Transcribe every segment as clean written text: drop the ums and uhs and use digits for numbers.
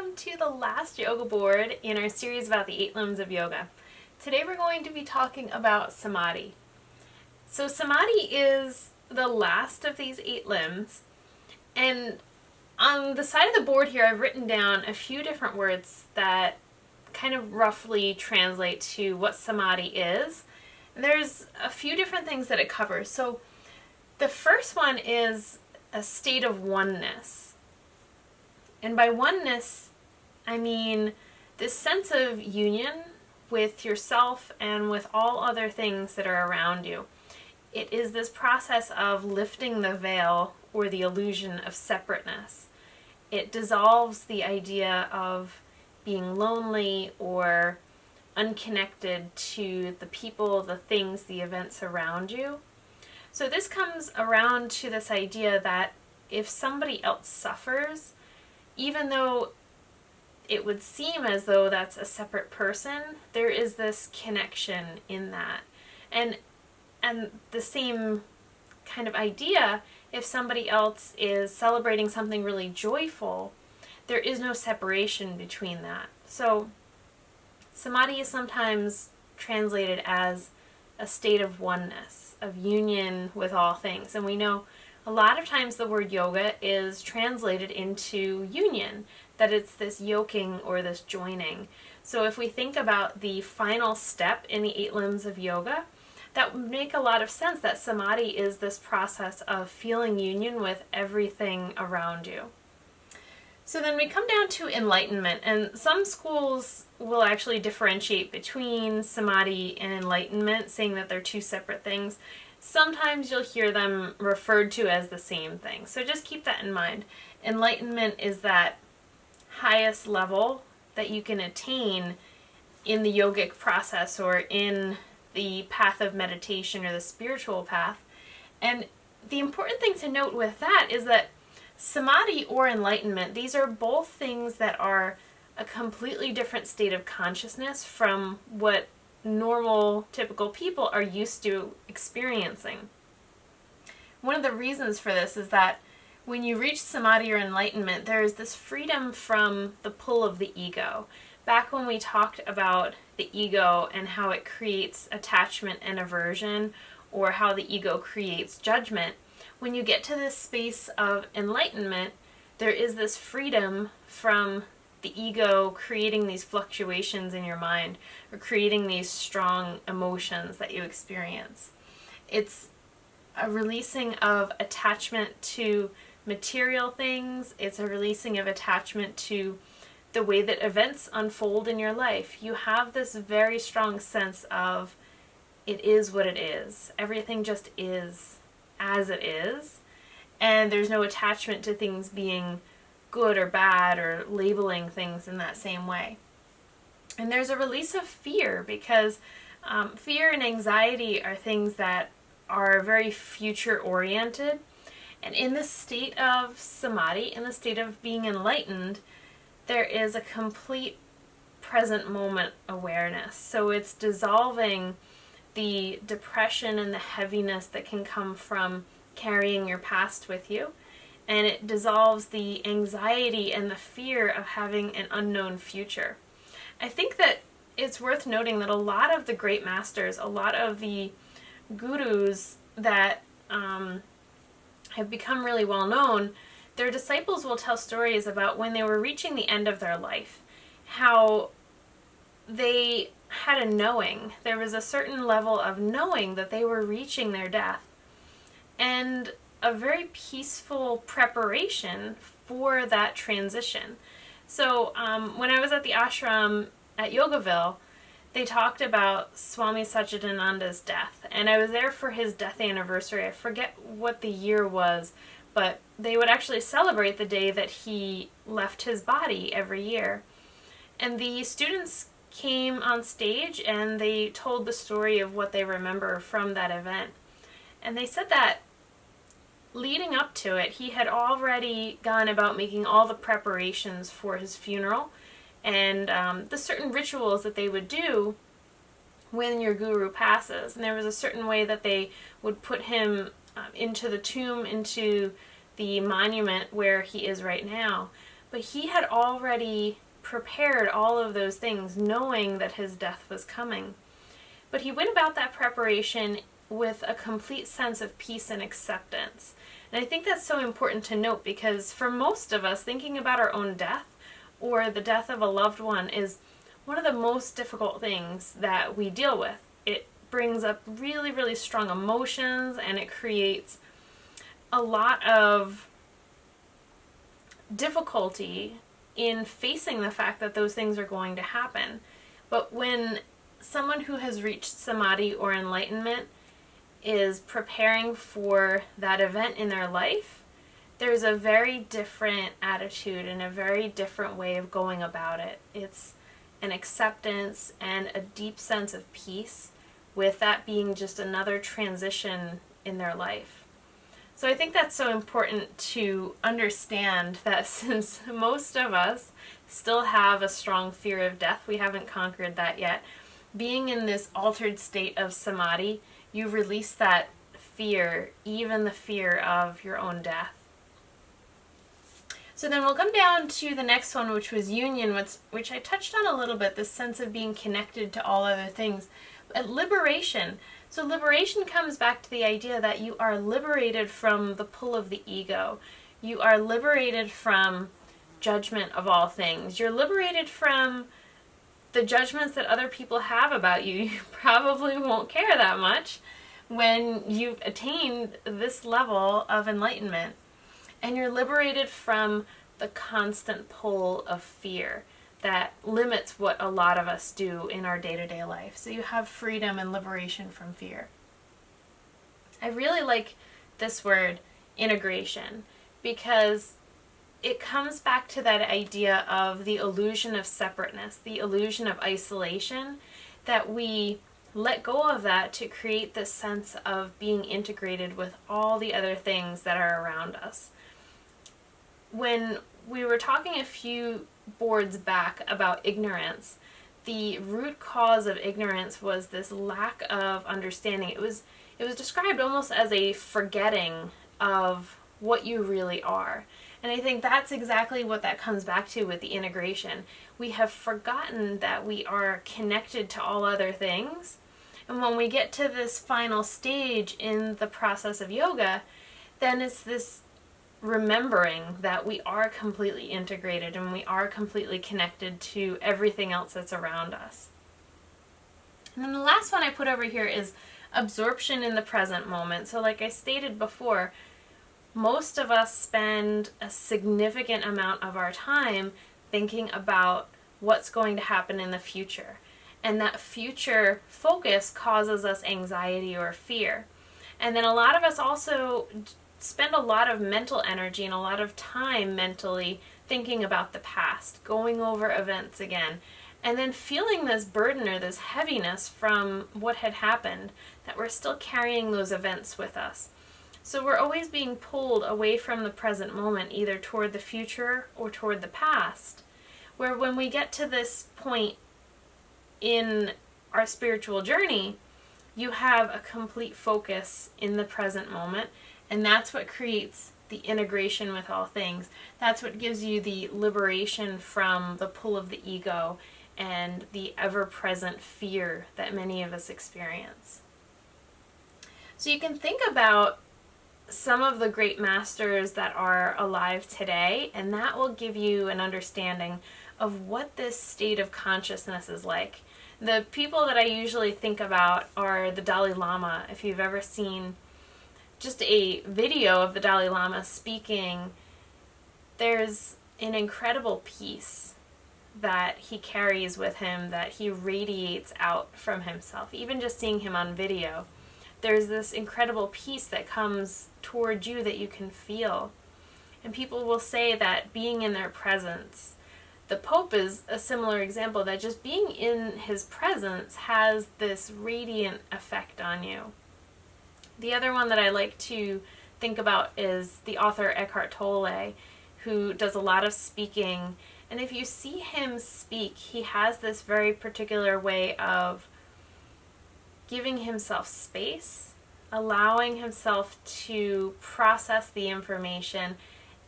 welcome to the last yoga board in our series about the 8 limbs of yoga. Today we're going to be talking about Samadhi. So Samadhi is the last of these 8 limbs, and on the side of the board here I've written down a few different words that kind of roughly translate to what Samadhi is. And there's a few different things that it covers. So the first one is a state of oneness. And by oneness, I mean this sense of union with yourself and with all other things that are around you. It is this process of lifting the veil or the illusion of separateness. It dissolves the idea of being lonely or unconnected to the people, the things, the events around you. So this comes around to this idea that if somebody else suffers, even though it would seem as though that's a separate person, there is this connection in that. And the same kind of idea, if somebody else is celebrating something really joyful, there is no separation between that. So Samadhi is sometimes translated as a state of oneness, of union with all things. And we know a lot of times the word yoga is translated into union, that it's this yoking or this joining. So if we think about the final step in the 8 limbs of yoga, that would make a lot of sense that Samadhi is this process of feeling union with everything around you. So then we come down to enlightenment, and some schools will actually differentiate between Samadhi and enlightenment, saying that they're two separate things. Sometimes you'll hear them referred to as the same thing. So just keep that in mind. Enlightenment is that highest level that you can attain in the yogic process or in the path of meditation or the spiritual path. And the important thing to note with that is that Samadhi or enlightenment, these are both things that are a completely different state of consciousness from what normal, typical people are used to experiencing. One of the reasons for this is that when you reach Samadhi or enlightenment, there is this freedom from the pull of the ego. Back when we talked about the ego and how it creates attachment and aversion, or how the ego creates judgment, when you get to this space of enlightenment, there is this freedom from the ego creating these fluctuations in your mind or creating these strong emotions that you experience. It's a releasing of attachment to material things. It's a releasing of attachment to the way that events unfold in your life. You have this very strong sense of it is what it is. Everything just is as it is. And there's no attachment to things being good or bad or labeling things in that same way. And there's a release of fear because fear and anxiety are things that are very future oriented. And in the state of Samadhi, in the state of being enlightened, there is a complete present moment awareness. So it's dissolving the depression and the heaviness that can come from carrying your past with you. And it dissolves the anxiety and the fear of having an unknown future. I think that it's worth noting that a lot of the great masters, a lot of the gurus that have become really well known, their disciples will tell stories about when they were reaching the end of their life, how they had a knowing. There was a certain level of knowing that they were reaching their death. And a very peaceful preparation for that transition. So when I was at the ashram at Yogaville, they talked about Swami Satchidananda's death. And I was there for his death anniversary. I forget what the year was, but they would actually celebrate the day that he left his body every year. And the students came on stage and they told the story of what they remember from that event. And they said that leading up to it, he had already gone about making all the preparations for his funeral and the certain rituals that they would do when your guru passes. And there was a certain way that they would put him into the tomb, into the monument where he is right now. But he had already prepared all of those things, knowing that his death was coming. But he went about that preparation with a complete sense of peace and acceptance. And I think that's so important to note, because for most of us, thinking about our own death or the death of a loved one is one of the most difficult things that we deal with. It brings up really, really strong emotions, and it creates a lot of difficulty in facing the fact that those things are going to happen. But when someone who has reached Samadhi or enlightenment is preparing for that event in their life, there's a very different attitude and a very different way of going about it. It's an acceptance and a deep sense of peace, with that being just another transition in their life. So I think that's so important to understand, that since most of us still have a strong fear of death, we haven't conquered that yet, being in this altered state of Samadhi, you release that fear, even the fear of your own death. So then we'll come down to the next one, which was union, which I touched on a little bit, this sense of being connected to all other things. Liberation. So liberation comes back to the idea that you are liberated from the pull of the ego. You are liberated from judgment of all things. You're liberated from the judgments that other people have about you. You probably won't care that much when you've attained this level of enlightenment. And you're liberated from the constant pull of fear that limits what a lot of us do in our day-to-day life. So you have freedom and liberation from fear. I really like this word, integration, because it comes back to that idea of the illusion of separateness, the illusion of isolation, that we let go of that to create this sense of being integrated with all the other things that are around us. When we were talking a few boards back about ignorance, the root cause of ignorance was this lack of understanding. It was described almost as a forgetting of what you really are. And I think that's exactly what that comes back to with the integration. We have forgotten that we are connected to all other things. And when we get to this final stage in the process of yoga, then it's this remembering that we are completely integrated and we are completely connected to everything else that's around us. And then the last one I put over here is absorption in the present moment. So like I stated before, most of us spend a significant amount of our time thinking about what's going to happen in the future. And that future focus causes us anxiety or fear. And then a lot of us also spend a lot of mental energy and a lot of time mentally thinking about the past, going over events again, and then feeling this burden or this heaviness from what had happened, that we're still carrying those events with us. So we're always being pulled away from the present moment, either toward the future or toward the past, where when we get to this point in our spiritual journey, you have a complete focus in the present moment. And that's what creates the integration with all things. That's what gives you the liberation from the pull of the ego and the ever-present fear that many of us experience. So you can think about some of the great masters that are alive today, and that will give you an understanding of what this state of consciousness is like. The people that I usually think about are the Dalai Lama. If you've ever seen just a video of the Dalai Lama speaking, there's an incredible peace that he carries with him, that he radiates out from himself. Even just seeing him on video, there's this incredible peace that comes toward you that you can feel. And people will say that being in their presence, the Pope is a similar example, that just being in his presence has this radiant effect on you. The other one that I like to think about is the author Eckhart Tolle, who does a lot of speaking. And if you see him speak, he has this very particular way of giving himself space, allowing himself to process the information,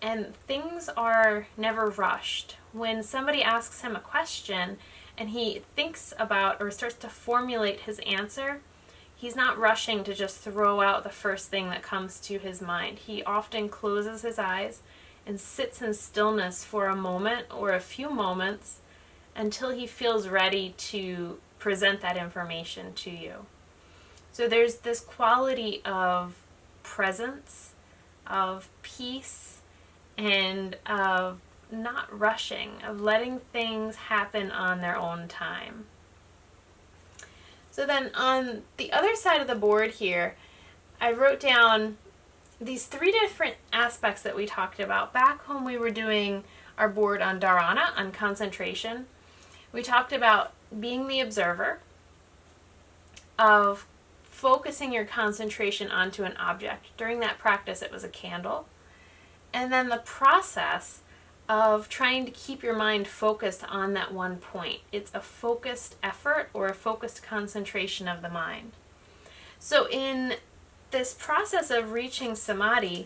and things are never rushed. When somebody asks him a question and he thinks about or starts to formulate his answer, he's not rushing to just throw out the first thing that comes to his mind. He often closes his eyes and sits in stillness for a moment or a few moments until he feels ready to present that information to you. So there's this quality of presence, of peace, and of not rushing, of letting things happen on their own time. So then on the other side of the board here, I wrote down these 3 different aspects that we talked about. Back when we were doing our board on dharana, on concentration, we talked about being the observer, of focusing your concentration onto an object. During that practice, it was a candle. And then the process of trying to keep your mind focused on that one point. It's a focused effort or a focused concentration of the mind. So in this process of reaching samadhi,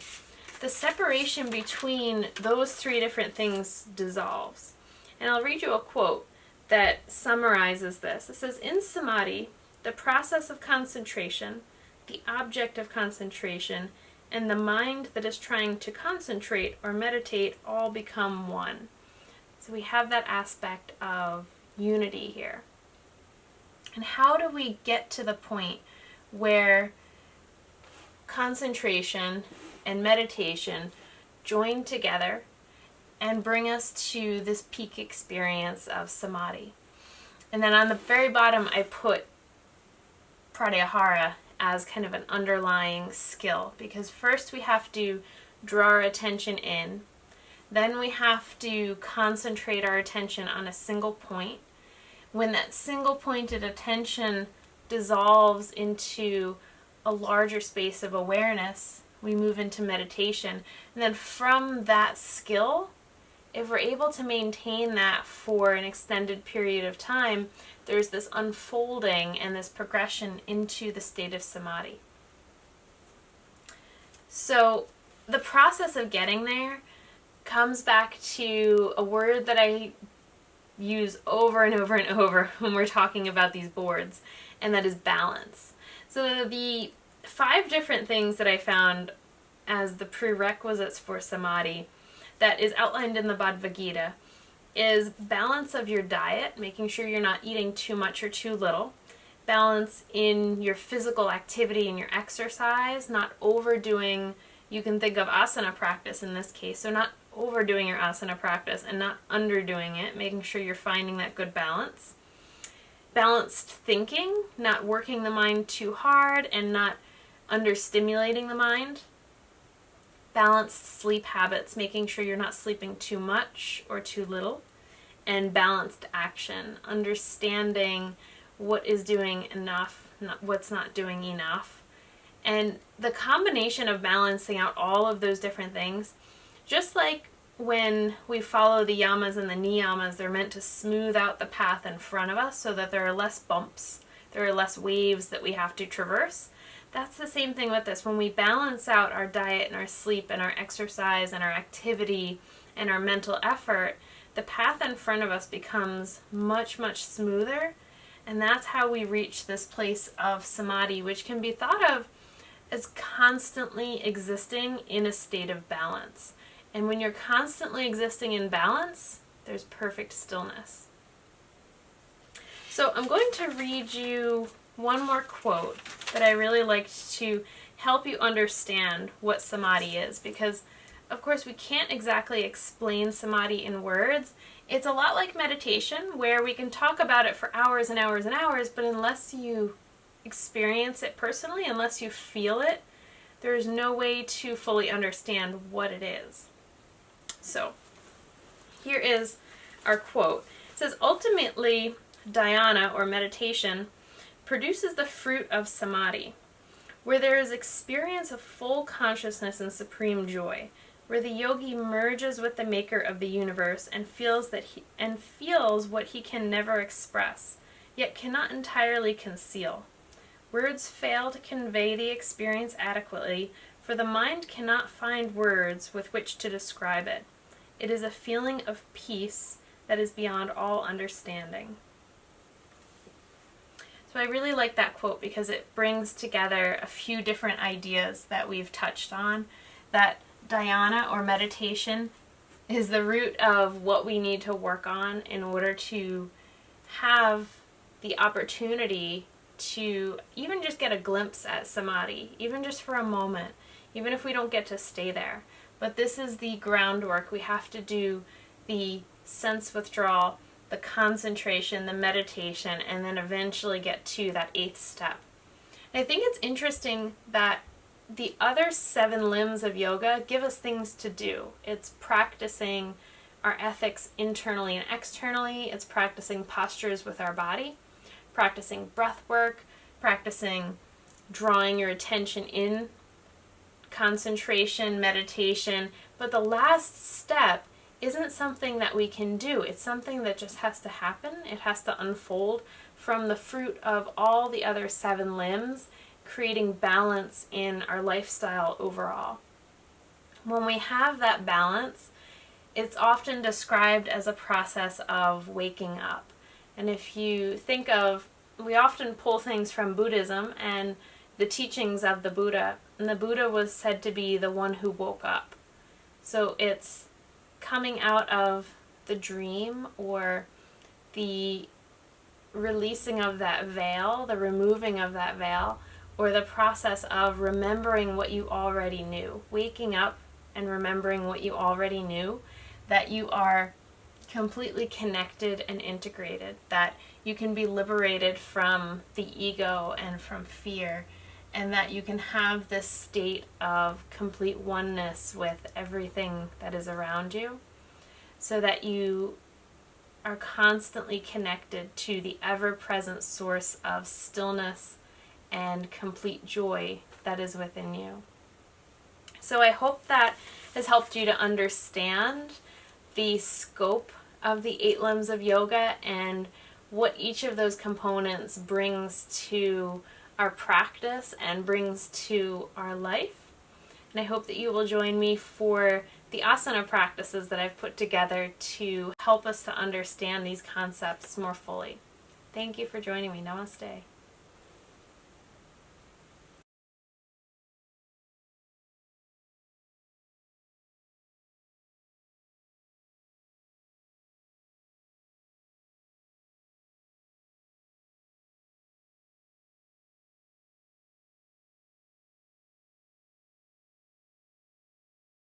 the separation between those 3 different things dissolves. And I'll read you a quote that summarizes this. It says, "In samadhi, the process of concentration, the object of concentration, and the mind that is trying to concentrate or meditate all become one." So we have that aspect of unity here. And how do we get to the point where concentration and meditation join together and bring us to this peak experience of samadhi? And then on the very bottom, I put pratyahara as kind of an underlying skill, because first we have to draw our attention in, then we have to concentrate our attention on a single point. When that single pointed attention dissolves into a larger space of awareness, we move into meditation. And then from that skill, if we're able to maintain that for an extended period of time, there's this unfolding and this progression into the state of samadhi. So the process of getting there comes back to a word that I use over and over and over when we're talking about these boards, and that is balance. So the 5 different things that I found as the prerequisites for samadhi that is outlined in the Bhagavad Gita is balance of your diet, making sure you're not eating too much or too little. Balance in your physical activity and your exercise, not overdoing. You can think of asana practice in this case, so not overdoing your asana practice and not underdoing it, making sure you're finding that good balance. Balanced thinking, not working the mind too hard and not understimulating the mind. Balanced sleep habits, making sure you're not sleeping too much or too little. And balanced action, understanding what is doing enough, what's not doing enough. And the combination of balancing out all of those different things, just like when we follow the yamas and the niyamas, they're meant to smooth out the path in front of us so that there are less bumps, there are less waves that we have to traverse. That's the same thing with this. When we balance out our diet and our sleep and our exercise and our activity and our mental effort, the path in front of us becomes much, much smoother. And that's how we reach this place of samadhi, which can be thought of as constantly existing in a state of balance. And when you're constantly existing in balance, there's perfect stillness. So I'm going to read you one more quote that I really liked to help you understand what samadhi is, because of course we can't exactly explain samadhi in words. It's a lot like meditation, where we can talk about it for hours and hours and hours, but unless you experience it personally, unless you feel it, there's no way to fully understand what it is. So here is our quote. It says, "Ultimately, dhyana, or meditation, produces the fruit of samadhi, where there is experience of full consciousness and supreme joy, where the yogi merges with the maker of the universe and feels what he can never express, yet cannot entirely conceal. Words fail to convey the experience adequately, for the mind cannot find words with which to describe it. It is a feeling of peace that is beyond all understanding. So I really like that quote because it brings together a few different ideas that we've touched on, that dhyana or meditation is the root of what we need to work on in order to have the opportunity to even just get a glimpse at samadhi, even just for a moment, even if we don't get to stay there. But this is the groundwork. We have to do the sense withdrawal, the concentration, the meditation, and then eventually get to that 8th step. And I think it's interesting that the other 7 limbs of yoga give us things to do. It's practicing our ethics internally and externally. It's practicing postures with our body, practicing breath work, practicing drawing your attention in, concentration, meditation. But the last step isn't something that we can do. It's something that just has to happen. It has to unfold from the fruit of all the other 7 limbs, creating balance in our lifestyle overall. When we have that balance, it's often described as a process of waking up. And if you think of, we often pull things from Buddhism and the teachings of the Buddha, and the Buddha was said to be the one who woke up. So it's coming out of the dream or the releasing of that veil, the removing of that veil, or the process of remembering what you already knew, waking up and remembering what you already knew, that you are completely connected and integrated, that you can be liberated from the ego and from fear, and that you can have this state of complete oneness with everything that is around you, so that you are constantly connected to the ever-present source of stillness and complete joy that is within you. So I hope that has helped you to understand the scope of the 8 limbs of yoga and what each of those components brings to our practice and brings to our life. And I hope that you will join me for the asana practices that I've put together to help us to understand these concepts more fully. Thank you for joining me. Namaste.